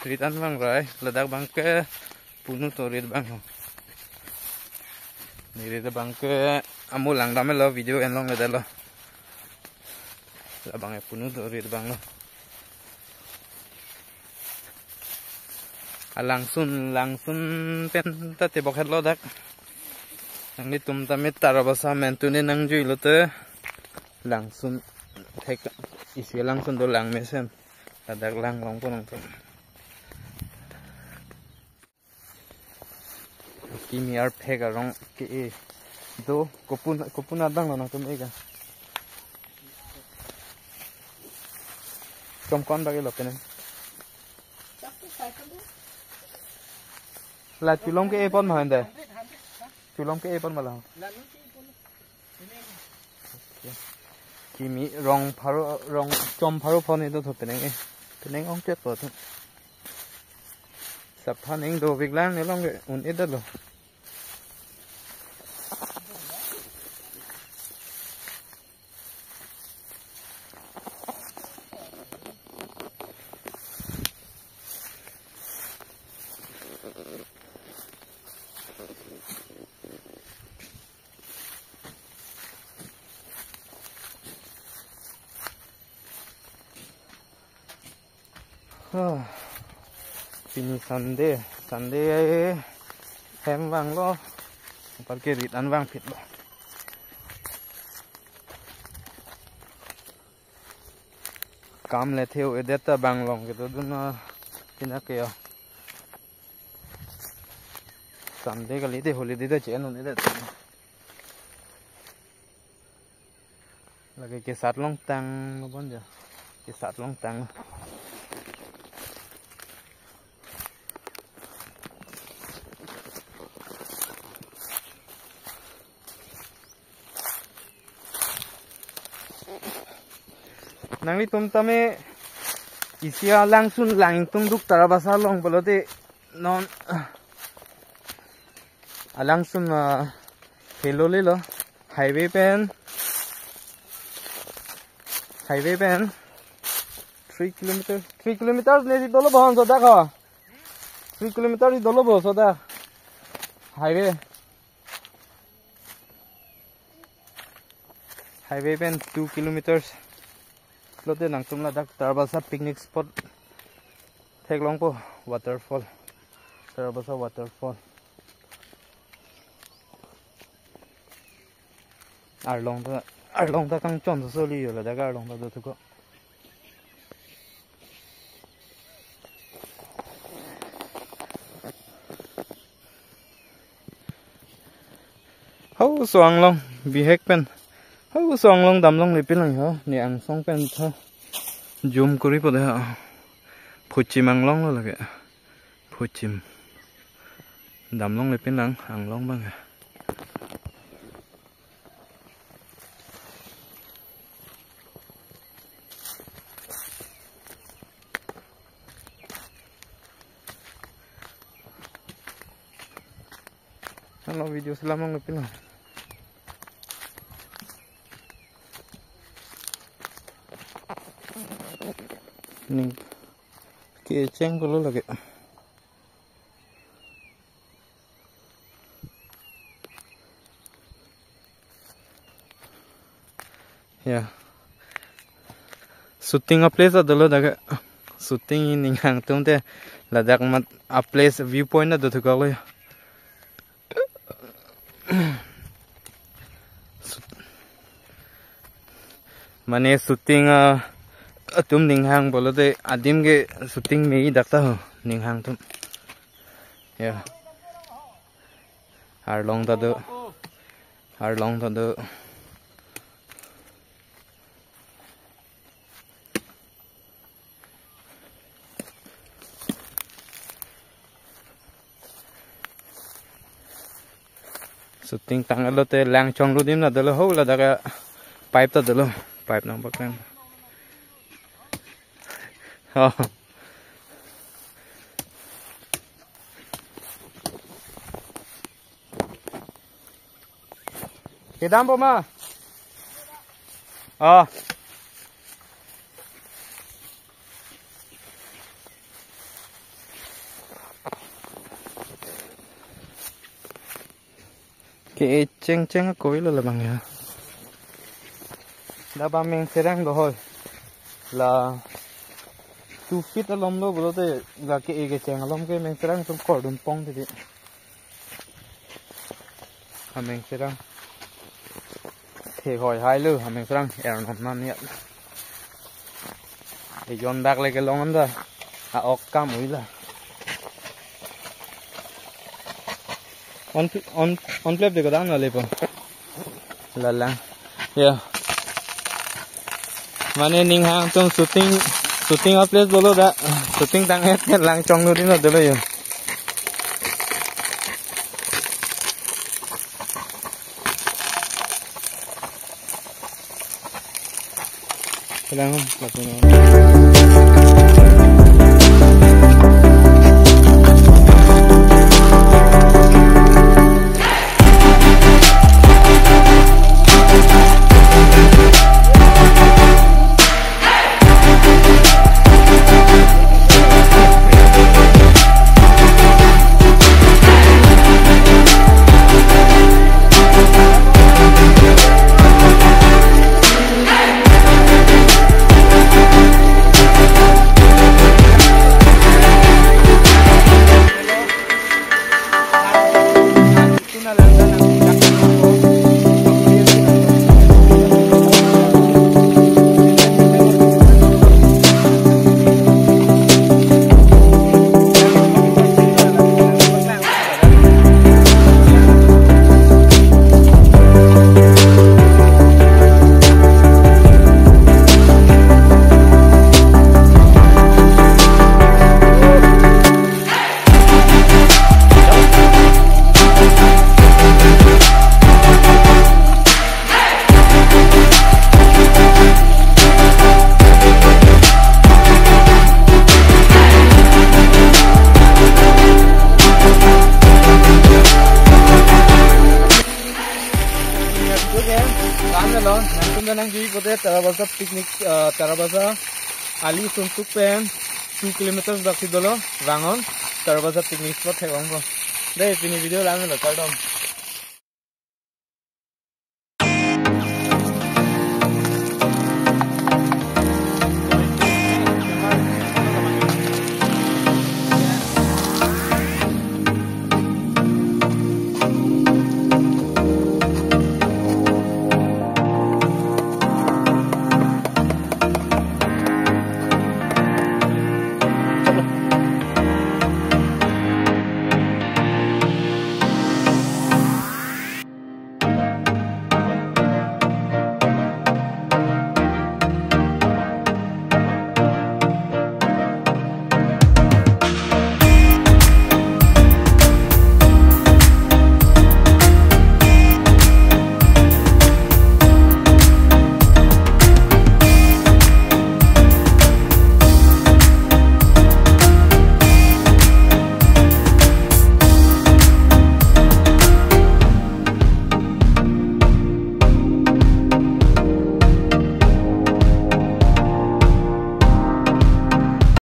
ritan bang rai ladak bang ke punu to rit bang ni rit bang ke amulang dame lo video en long le lo la bang e punu to rit bang lo langsun pen ta te bokhet lo dak nang ni tum tamit tarabasa men tu ne nang jui lo te langsun thek isi langsun do lang mesen ladak lang long po nang tum kimi ar phega rong ke do kopun adang lo nang tum ega kom kon bagi lo penen là chulong cái epon mà hình đây chulong cái epon mà là kimi rong pharo rong chom pharo phone này đâu thôi peneng ông chết rồi thôi sập than anh đồ việc lang này long cái un ít đất rồi Ini Sunday hem vang lo parkir rit an vang phit lo kam le theo edeta bang long ke to dun kina ke Sunday kali de holiday da chen on ida lagi ke sat long tang lo bon ja ke sat long tang nang li tum tame isia langsun lang tung duk tarabasa long bolote non alangsun hello le lo highway pen 3 kilometers ne di dolo bahon so da kha 3 kilometers di dolo bo so da highway pen 2 kilometers lote nang tumla dak tarbasa picnic spot theklong po waterfall tarbasa waterfall arlong da kang chon so li yo la da arlong da do thuko hau soang long bi hek pen hau song long dam long lepin lang ho ni ang song pen tho zoom kuri po de ha phuchim ang long lo lage phuchim dam long lepin lang ang long bang ha hello video selamang lepin lang ning ke cheng ko lo lage ya shooting a place adolo daga shooting in ninghang tumte ladak mat a place viewpoint adu thuka lo mane shooting tum ninghang bolote adim ge shooting me dakta ho ninghang tum ya har long da do shooting tang alote lang chong lu dim na dalo ho la daga pipe ta dalo pipe nang bakang cái đám bông à cái chênh chênh cối là bằng nhá đã ba mình sẽ đang rồi là 2 feet along lo bolo te là cái chênh along cái mình sẽ đang trong cỏ đùm pong thì mình sẽ đang thể hỏi hai lư mình sẽ đang ẻo nằm nan nhẹ để dọn bạc lại cái lông ăn ra ốc cá mũi là on flip de kadang na lepo lalang yeah mane ning hang tong shooting up place bolo da shooting tang het ke lang chong nu din de lo lang Tarabaza picnic Tarabaza Ali Suntuk pen 2 kilometers baksi dolo Rangon Tarabaza picnic spot hai bang. Deh ini video lang lo kaldom.